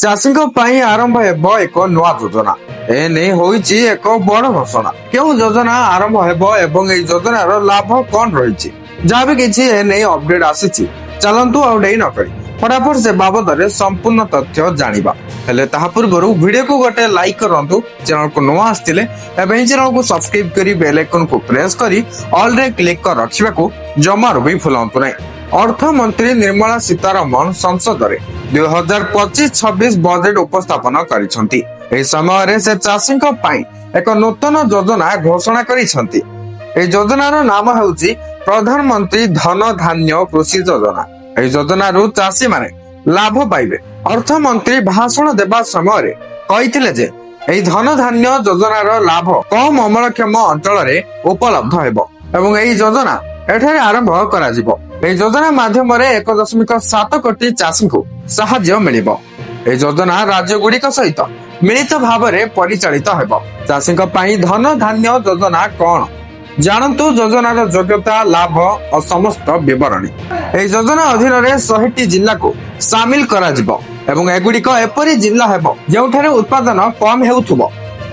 ଚାଷୀଙ୍କ ପାଇଁ ଆରମ୍ଭ ହେବ ଏକ ନୂଆ ଯୋଜନା। ଏନେଇ ହୋଇଛି ଏକ ବଡ ଘୋଷଣା। କେଉଁ ଯୋଜନା ଆରମ୍ଭ ହେବ ଏବଂ ଏହି ଯୋଜନାର ଲାଭ କଣ ରହିଛି, ଯାହା ବି କିଛି ଏନେଇ ଅପଡେଟ ଆସିଛି, ଚାଲନ୍ତୁ ଆଉ ଡେରି ନ କରି ଫଟାଫଟ ସେ ବାବଦରେ ସମ୍ପୂର୍ଣ୍ଣ ତଥ୍ୟ ଜାଣିବା। ହେଲେ ତାହା ପୂର୍ବରୁ ଭିଡିଓକୁ ଗୋଟେ ଲାଇକ୍ କରନ୍ତୁ, ଚ୍ୟାନେଲକୁ ନୂଆ ଆସିଥିଲେ ଏବଂ ଏହି ଚ୍ୟାନେଲକୁ ସବସ୍କ୍ରାଇବ କରି ବେଲ ଆଇକନକୁ ପ୍ରେସ କରି ଅଲରେ କ୍ଲିକ କରି ରଖିବାକୁ ଜମାରୁ ବି ଭୁଲନ୍ତୁ ନାହିଁ। ଅର୍ଥମନ୍ତ୍ରୀ ନିର୍ମଳା ସୀତାରମଣ ସଂସଦରେ 2025-26 ବଜେଟ ଉପସ୍ଥାପନ କରିଛନ୍ତି। ଏହି ସମୟରେ ସେ ଚାଷୀଙ୍କ ପାଇଁ ଏକ ନୂତନ ଯୋଜନା ଘୋଷଣା କରିଛନ୍ତି। ଏହି ଯୋଜନାର ନାମ ହେଉଛି ପ୍ରଧାନମନ୍ତ୍ରୀ ଧନ ଧାନ୍ୟ କୃଷି ଯୋଜନା। ଏହି ଯୋଜନାରୁ ଚାଷୀମାନେ ଲାଭ ପାଇବେ। ଅର୍ଥମନ୍ତ୍ରୀ ଭାଷଣ ଦେବା ସମୟରେ କହିଥିଲେ ଯେ ଏହି ଧନ ଧାନ୍ୟ ଯୋଜନାର ଲାଭ କମ ଅମଳକ୍ଷମ ଅଞ୍ଚଳରେ ଉପଲବ୍ଧ ହେବ ଏବଂ ଏହି ଯୋଜନା ଏଠାରେ ଆରମ୍ଭ କରାଯିବ। ଏହି ଯୋଜନା ମାଧ୍ୟମରେ 1.7 କୋଟି ଚାଷୀଙ୍କୁ ସାହାଯ୍ୟ ମିଳିବ। ଏହି ଯୋଜନା ରାଜ୍ୟ ଗୁଡିକ ସହିତ ମିଳିତ ଭାବରେ ପରିଚାଳିତ ହେବ। ଚାଷୀଙ୍କ ପାଇଁ ଧନ ଧାନ୍ୟ ଯୋଜନା କଣ, ଜାଣନ୍ତୁ ଯୋଜନାର ଯୋଗ୍ୟତା, ଲାଭ ଓ ସମସ୍ତ ବିବରଣୀ। ଏହି ଯୋଜନା ଅଧୀନରେ 100ଟି ଜିଲ୍ଲାକୁ ସାମିଲ କରାଯିବ ଏବଂ ଏଗୁଡିକ ଏପରି ଜିଲ୍ଲା ହେବ ଯେଉଁଠାରେ ଉତ୍ପାଦନ କମ ହେଉଥିବ।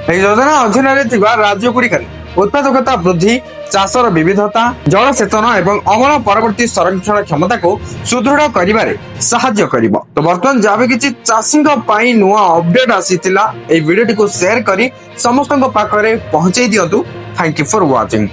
ଏହି ଯୋଜନା ଅଧୀନରେ ଥିବା ରାଜ୍ୟ ଗୁଡିକରେ ଉତ୍ପାଦକତା ବୃଦ୍ଧି, ଚାଷର ବିବିଧତା, ଜଳସେଚନ ଏବଂ ଅମଳ ପରବର୍ତ୍ତୀ ସଂରକ୍ଷଣ କ୍ଷମତାକୁ ସୁଦୃଢ କରିବାରେ ସାହାଯ୍ୟ କରିବ। ତ ବର୍ତ୍ତମାନ ଯାହା ବି କିଛି ଚାଷୀଙ୍କ ପାଇଁ ନୂଆ ଅପଡେଟ ଆସିଥିଲା, ଏହି ଭିଡିଓଟିକୁ ସେୟାର କରି ସମସ୍ତଙ୍କ ପାଖରେ ପହଞ୍ଚେଇ ଦିଅନ୍ତୁ। Thank you for watching.